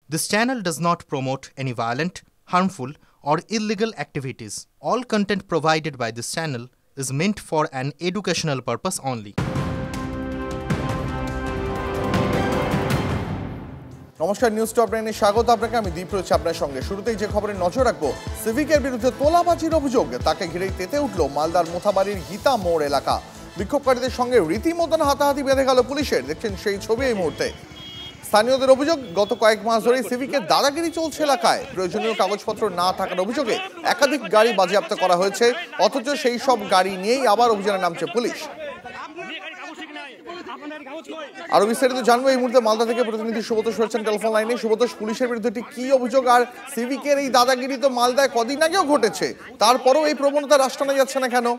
This channel does not promote any violent, harmful, or illegal activities. All content provided by this channel is meant for an educational purpose only. নমস্কার, news top 9 এ স্বাগত আপনাকে। আমি দীপ রয়েছে আপনার সঙ্গে। শুরুতেই যে খবরে নজর রাখবো, সিভিকের বিরুদ্ধে তোলাবাজির অভিযোগ, তাকে ঘিরেই তেতে উঠল মালদার মোথাবাড়ির গীতা মোড় এলাকা। বিক্ষোভকারীদের সঙ্গে রীতিমতন হাতাহাতি বেঁধে গেল পুলিশের। দেখছেন সেই ছবি এই মুহূর্তে। স্থানীয়দের অভিযোগ, গত কয়েক মাস ধরে সিভিকের দাদাগিরি চলছে এলাকায়। প্রয়োজনীয় কাগজপত্র না থাকার অভিযোগে একাধিক গাড়ি বাজেয়াপ্ত করা হয়েছে, অথচ সেই সব গাড়ি নিয়েই আবার অভিযানে নামছে পুলিশ। আরো বিস্তারিত জানবো এই মুহূর্তে মালদা থেকে প্রতিনিধি সুব্রত রয়েছেন টেলিফোন লাইনে। সুব্রত, পুলিশের বিরুদ্ধে কি অভিযোগ, আর সিভিকের এই দাদাগিরি তো মালদায় কদিন আগেও ঘটেছে, তারপরেও এই প্রবণতা হ্রাস টানা যাচ্ছে না কেন?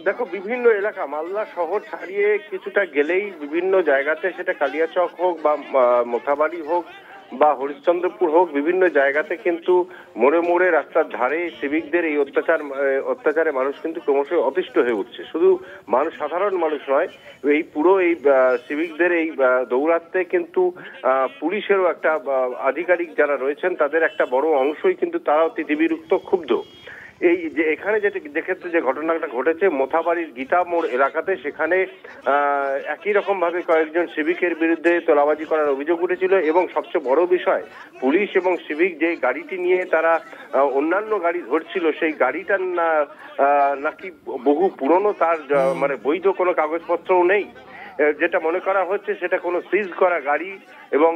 দেখো, বিভিন্ন এলাকা মালদা শহর ছাড়িয়ে কিছুটা গেলেই বিভিন্ন জায়গাতে, সেটা কালিয়াচক হোক বা মোথাবাড়ি হোক বা হরিশ্চন্দ্রপুর হোক, বিভিন্ন জায়গাতে কিন্তু মোড়ে মোড়ে রাস্তার ধারে সিভিকদের এই অত্যাচারে মানুষ কিন্তু ক্রমশ অতিষ্ঠ হয়ে উঠছে। শুধু সাধারণ মানুষ নয়, এই পুরো এই সিভিকদের এই দৌরাত্মে কিন্তু পুলিশেরও একটা আধিকারিক যারা রয়েছেন তাদের একটা বড় অংশই কিন্তু তারাও তিতিবিরক্ত, ক্ষুব্ধ। এই যে এখানে যেক্ষেত্রে যে ঘটনাটা ঘটেছে মোথাবাড়ির গীতা মোড় এলাকাতে, সেখানে একই রকম ভাবে কয়েকজন সিভিকের বিরুদ্ধে তোলাবাজি করার অভিযোগ উঠেছিল। এবং সবচেয়ে বড় বিষয়, পুলিশ এবং সিভিক যে গাড়িটি নিয়ে তারা অন্যান্য গাড়ি ধরছিল, সেই গাড়িটার নাকি বহু পুরনো, তার মানে বৈধ কোনো কাগজপত্রও নেই। যেটা মনে করা হচ্ছে সেটা কোনো সিজ করা গাড়ি, এবং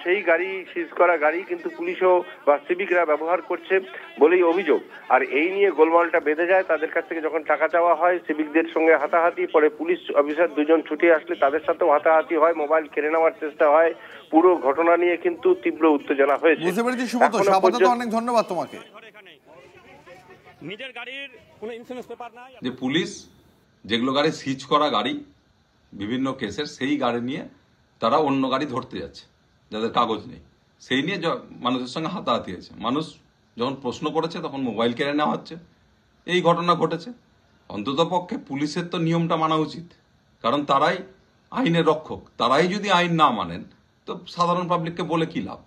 সেই গাড়ি, সিজ করা গাড়ি কিন্তু পুলিশও বা সিভিকরা ব্যবহার করছে বলেই অভিযোগ। আর এই নিয়ে গোলমালটা বেঁধে যায়। তাদের কাছ থেকে যখন টাকা চাওয়া হয়, সিভিকদের সঙ্গে হাতাহাতি, পরে পুলিশ অফিসার দুজন ছুটে আসলে তাদের সাথেও হাতাহাতি হয়, মোবাইল কেড়ে নেওয়ার চেষ্টা হয়। পুরো ঘটনা নিয়ে কিন্তু তীব্র উত্তেজনা হয়েছে। অনেক ধন্যবাদ তোমাকে। নিজের গাড়ির কোনো ইন্স্যুরেন্স পেপার নাই, যে পুলিশ যেগুলো গাড়ি সিজ করা গাড়ি বিভিন্ন কেসের, সেই গাড়ি নিয়ে তারা অন্য গাড়ি ধরতে যাচ্ছে যাদের কাগজ নেই, সেই নিয়ে মানুষের সঙ্গে হাতাহাতি হয়েছে। মানুষ যখন প্রশ্ন করেছে তখন মোবাইল কেড়ে নেওয়া হচ্ছে, এই ঘটনা ঘটেছে। অন্তত পক্ষে পুলিশের তো নিয়মটা মানা উচিত, কারণ তারাই আইনের রক্ষক। তারাই যদি আইন না মানেন তো সাধারণ পাবলিককে বলে কি লাভ?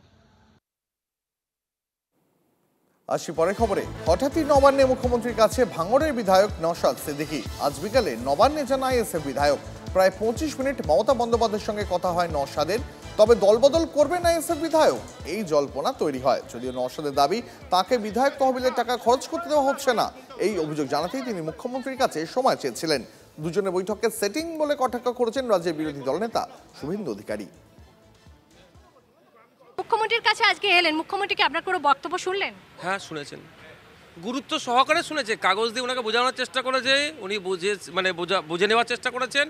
আসি পরের খবরে। হঠাৎই নবান্নে মুখ্যমন্ত্রীর কাছে ভাঙড়ের বিধায়ক নওশাদ সিদ্দিকী। আজ বিকালে নবান্নে যান আইএসএফ বিধায়ক। প্রায় 25 মিনিট মমতা বন্দ্যোপাধ্যায়ের সঙ্গে কথা হয় নওশাদের। তবে দলবদল করবেন আইএসএফ বিধায়ক, এই জল্পনা তৈরি হয়। যদিও নওশাদের দাবি, তাকে বিধায়ক তহবিলের টাকা খরচ করতে দেওয়া হচ্ছে না। এই অভিযোগ জানাতেই তিনি মুখ্যমন্ত্রীর কাছে সময় চেয়েছিলেন। দুজনের বৈঠকে সেটিং বলে কটাক্ষ করেছেন রাজ্যের বিরোধী দলনেতা শুভেন্দু অধিকারী। মুখ্যমন্ত্রীর কাছে আজকে এলেন, মুখ্যমন্ত্রীকে আপনার কোনো বক্তব্য শুনলেন? হ্যাঁ, শুনেছেন, গুরুত্ব সহকারে শুনেছে। কাগজ দিয়ে ওনাকে বোঝানোর চেষ্টা করেছে, উনি বুঝে নেওয়ার চেষ্টা করেছেন।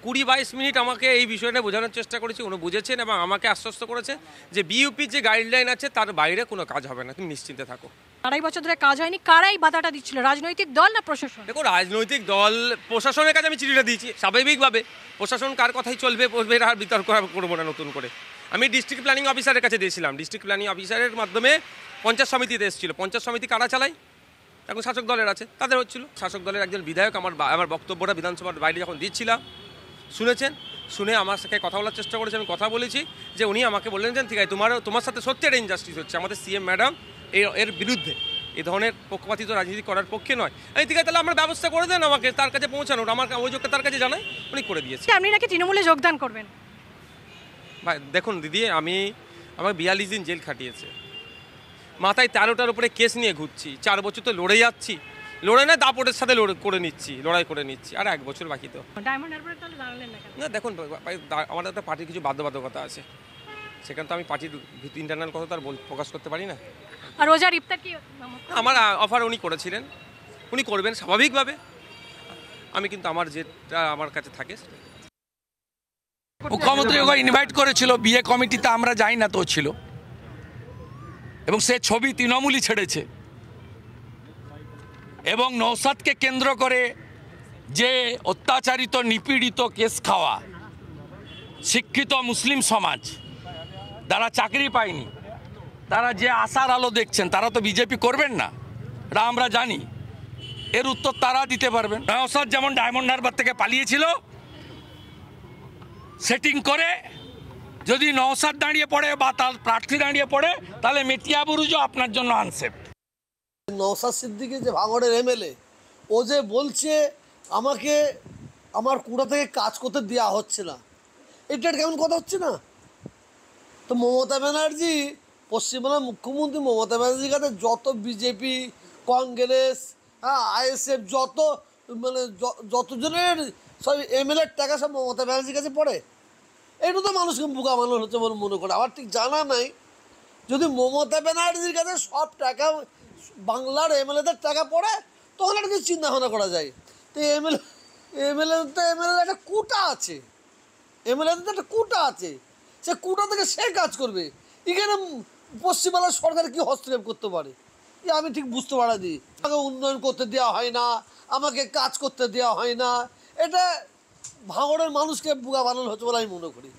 20-22 মিনিট আমাকে এই বিষয়টা বোঝানোর চেষ্টা করেছি, উনি বুঝেছেন এবং আমাকে আশ্বস্ত করেছে যে বিইউপির যে গাইডলাইন আছে তার বাইরে কোনো কাজ হবে না, তুমি নিশ্চিন্তে থাকো। 2.5 বছর ধরে কাজ হয়নি, কারাই বাধাটা দিচ্ছিল, রাজনৈতিক দল না প্রশাসন? দেখো, রাজনৈতিক দল, প্রশাসনের কাছে আমি চিঠিটা দিয়েছি। স্বাভাবিকভাবে প্রশাসন কার কথাই চলবে আর বিতর্ক করবো না নতুন করে। আমি ডিস্ট্রিক্ট প্ল্যানিং অফিসারের কাছে দিয়েছিলাম। ডিস্ট্রিক্ট প্ল্যানিং অফিসারের মাধ্যমে পঞ্চায়েত সমিতিতে এসেছিল। পঞ্চায়েত সমিতি কারা চালায়? এখন শাসক দলের আছে, তাদের হচ্ছিল। শাসক দলের একজন বিধায়ক আমার বক্তব্যটা বিধানসভার বাইরে যখন দিচ্ছিলাম শুনেছেন, শুনে আমার সাথে কথা বলার চেষ্টা করেছে। আমি কথা বলেছি যে উনি আমাকে বললেন যে ঠিক আছে, তোমার সাথে সত্যি একটা ইনজাস্টিস হচ্ছে, আমাদের সিএম ম্যাডাম এর বিরুদ্ধে, এই ধরনের পক্ষপাতিত রাজনীতি করার পক্ষে নয়। আমি ঠিক আছে, তাহলে আমার ব্যবস্থা করে দেন আমাকে তার কাছে পৌঁছানোর, আমার অভিযোগটা তার কাছে জানাই, উনি করে দিয়েছে। আপনি নাকি তৃণমূলে যোগদান করবেন? ভাই দেখুন দিদি, আমার 42 দিন জেল খাটিয়েছে, মাথায় 13টার উপরে কেস নিয়ে ঘুরছি, 4 বছর তো লড়ে যাচ্ছি, লড়ে না দাপটের সাথে লড়াই করে নিচ্ছি, আর 1 বছর বাকি। তো না দেখুন, আমাদের একটা পার্টির কিছু বাধ্যবাধকতা আছে, সেখানে তো আমি পার্টির ইন্টারনাল কথা তো আর প্রকাশ করতে পারি না। আর রোজার ইফতার কি আমার অফার উনি করেছিলেন, উনি করবেন স্বাভাবিকভাবে। আমি কিন্তু আমার যেটা আমার কাছে থাকে। মুখ্যমন্ত্রী ওকে ইনভাইট করেছিল বিয়ে কমিটিতে, আমরা যাই না, তো ছিল, এবং সে ছবি তৃণমূলই ছেড়েছে। এবং নওশাদকে কেন্দ্র করে যে অত্যাচারিত, নিপীড়িত, কেস খাওয়া শিক্ষিত মুসলিম সমাজ, যারা চাকরি পায়নি, তারা যে আশার আলো দেখছেন, তারা তো বিজেপি করবেন না, এটা আমরা জানি। এর উত্তর তারা দিতে পারবেন। নওশাদ যেমন ডায়মন্ড হারবার থেকে পালিয়েছিল, সেটিং করে যদি নওশাদ দাঁড়িয়ে পড়ে বা তার প্রার্থী দাঁড়িয়ে পড়ে তাহলে মেটিয়া বুরুজও আপনার জন্য আনসেফ। নওশাদ সিদ্দিকী যে ভাঙড়ের এমএলএ, ও যে বলছে আমাকে আমার কুড়া থেকে কাজ করতে দেওয়া হচ্ছে না, এটা কেমন কথা হচ্ছে না? তো মমতা ব্যানার্জি, পশ্চিমবাংলার মুখ্যমন্ত্রী মমতা ব্যানার্জির কাছে যত বিজেপি, কংগ্রেস, আইএসএফ, যতজনের সব এমএলএর টাকা সব মমতা ব্যানার্জির কাছে পড়ে। এটা তো মানুষকে বোকা বানানো হচ্ছে বলে মনে করে। আমার ঠিক জানা নাই, যদি মমতা ব্যানার্জির কাছে সব টাকা বাংলার এমএলএদের টাকা পড়ে তখন একটা কিছু চিন্তা ভাবনা করা যায়। তো এমএলএ একটা কোটা আছে, এমএলএদের একটা কোটা আছে, সে কোটা থেকে সে কাজ করবে। এখানে পশ্চিমবাংলার সরকার কি হস্তক্ষেপ করতে পারে আমি ঠিক বুঝতে পারি। আমাকে উন্নয়ন করতে দেওয়া হয় না, আমাকে কাজ করতে দেওয়া হয় না, এটা ভাঙড়ের মানুষকে বোকা বানানো হচ্ছে বলে আমি মনে করি।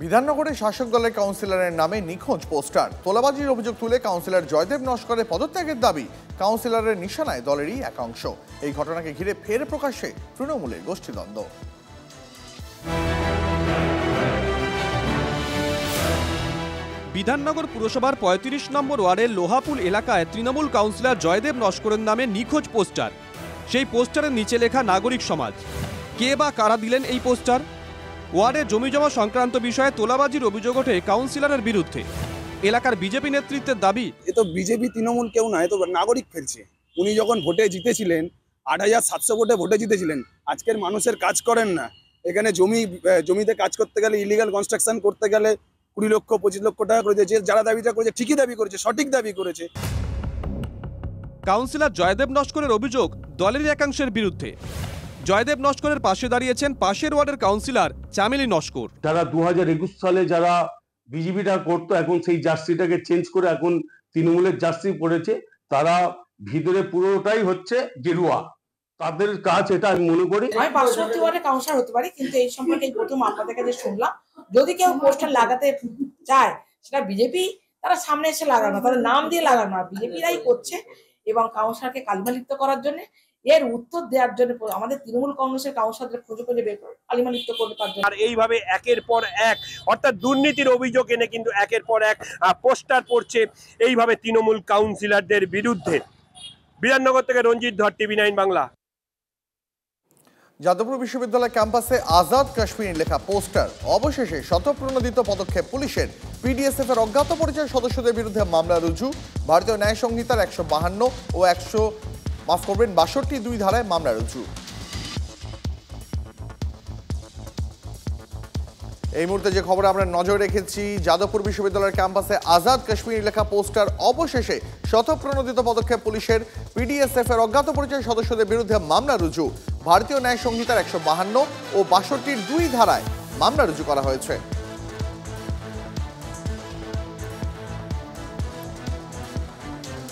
বিধাননগরে শাসক দলের কাউন্সিলরের নামে নিখোঁজ পোস্টার, তোলাবাজির অভিযোগ তুলে কাউন্সিলর জয়দেব নস্করের পদত্যাগের দাবি। কাউন্সিলরের নিশানায় দলেরই একাংশ। এই ঘটনাকে ঘিরে ফের প্রকাশ্যে তৃণমূলের গোষ্ঠীদ্বন্দ্ব। বিধাননগর পুরসভার ৩৫ নম্বর ওয়ার্ডের লোহাপুল এলাকায় তৃণমূল কাউন্সিলর জয়দেব নস্করের নামে নিখোঁজ পোস্টার। সেই পোস্টারের নিচে লেখা নাগরিক সমাজ। কে বা কারা দিলেন এই পোস্টার? ওয়ার্ডের জমিজমা সংক্রান্ত বিষয়ে তোলাবাজির অভিযোগ ওঠে কাউন্সিলরের বিরুদ্ধে। এলাকার বিজেপি নেতৃত্বের দাবি, এ তো বিজেপি তৃণমূল কেউ না, এ তো নাগরিক ফেলছে। উনি যখন ভোটে জিতেছিলেন, ৮৭০০ ভোটে জিতেছিলেন, আজকের মানুষের কাজ করেন না। এখানে জমিতে কাজ করতে গেলে, ইলিগাল কনস্ট্রাকশন করতে গেলে ২০ লক্ষ ২৫ লক্ষ টাকা করেছে। যে যারা দাবিটা করেছে ঠিকই দাবি করেছে, সঠিক দাবি করেছে। কাউন্সিলর জয়দেব নস্করের অভিযোগ দলের একাংশের বিরুদ্ধে। জয়দেব নস্করের পাশে দাঁড়িয়েছেন পাশের ওয়ার্ডের কাউন্সিলর চামেলি নস্কর। যারা ২০২১ সালে যারা বিজেপিটা করতো, এখন সেই জার্সিটাকে চেঞ্জ করে এখন তৃণমূলের জার্সি পড়েছে, তারা ভিতরে পুরোটাই হচ্ছে গেরুয়া। তাদের কাজ এটা আমি মনে করি। আমি পার্শ্ববর্তী ওয়ার্ডে কাউন্সিলর হতে পারি, কিন্তু এই সম্পর্কে প্রথম আপনাদের কাছে শুনলাম। যদি কেউ পোস্টার লাগাতে চায় সেটা বিজেপি, তারা সামনে এসে লাগানো, তাদের নাম দিয়ে লাগানো, বিজেপিরাই করছে। এবং কাউন্সিলরকে কালিমালিপ্ত করার জন্য, এর উত্তর দেওয়ার জন্য আমাদের তৃণমূল কংগ্রেসের কাউন্সিলরদের খুঁজে বের করে কালিমালিপ্ত করবে তার জন্য। আর এইভাবে একের পর এক, অর্থাৎ দুর্নীতির অভিযোগ এনে কিন্তু একের পর এক পোস্টার পড়ছে এইভাবে তৃণমূল কাউন্সিলরদের বিরুদ্ধে। বিধাননগর থেকে রঞ্জিত ধর, TV9 বাংলা। যাদবপুর বিশ্ববিদ্যালয় ক্যাম্পাসে আজাদ কাশ্মীর লেখা পোস্টার, অবশেষে স্বতঃপ্রণোদিত পদক্ষেপ পুলিশের। পিডিএসএফ এর অজ্ঞাত পরিচয় সদস্যদের বিরুদ্ধে মামলা রুজু। ভারতীয় ন্যায় সংহিতার ১৫২ ও ৬২ ধারায় মামলা রুজু। এই মুহূর্তে যে খবরে আমরা নজর রেখেছি, যাদবপুর বিশ্ববিদ্যালয়ের ক্যাম্পাসে আজাদ কাশ্মীর লেখা পোস্টার, অবশেষে স্বতঃপ্রণোদিত পদক্ষেপ পুলিশের। পিডিএসএফ এর অজ্ঞাত পরিচয় সদস্যদের বিরুদ্ধে মামলা রুজু। ভারতীয় ন্যায় সংহিতার ১৫২ ও ৬২ ধারায় মামলা রুজু করা হয়েছে।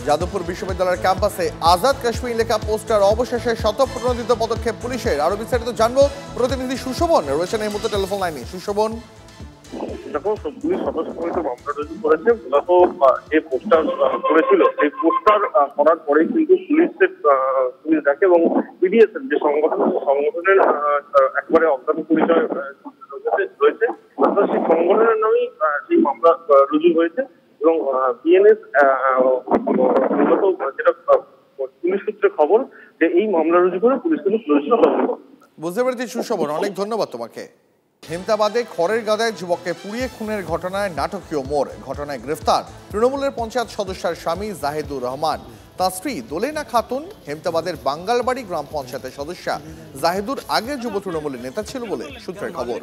যাদবপুর বিশ্ববিদ্যালয়ের ক্যাম্পাসে আজাদ কাশ্মীর লেখা পোস্টার, অবশেষে স্বতঃপ্রণোদিত পদক্ষেপ পুলিশের। আরো বিস্তারিত জানবো, প্রতিনিধি সুশোভন রয়েছেন এই মুহূর্তে টেলিফোন লাইনে। সুশোভন, দেখো, পুলিশ স্বতঃস্ফূর্ত মামলা রুজু করেছে। মূলত যে পোস্টার করেছিল, সেই পোস্টার করার পরে কিন্তু পুলিশ দেখে এবং পিডিএসএফ যে সংগঠনের একবারে অজ্ঞাত পরিচয় রয়েছে, সেই সংগঠনের নামেই সেই মামলা রুজু হয়েছে। এবং বিএনএস মূলত যেটা পুলিশ সূত্রে খবর, যে এই মামলা রুজু করে পুলিশ কিন্তু বুঝতে পেরেছি। সুশোভন, অনেক ধন্যবাদ তোমাকে। হেমতাবাদে খড়ের গাদায় যুবককে পুড়িয়ে খুনের ঘটনায় নাটকীয় মোড়। ঘটনায় গ্রেফতার তৃণমূলের পঞ্চায়েত সদস্যের স্বামী জাহিদুর রহমান। তার স্ত্রী দোলেনা খাতুন হেমতাবাদের বাঙ্গালবাড়ি গ্রাম পঞ্চায়েতের সদস্যা। জাহিদুর আগে যুব তৃণমূলের নেতা ছিল বলে সূত্রের খবর।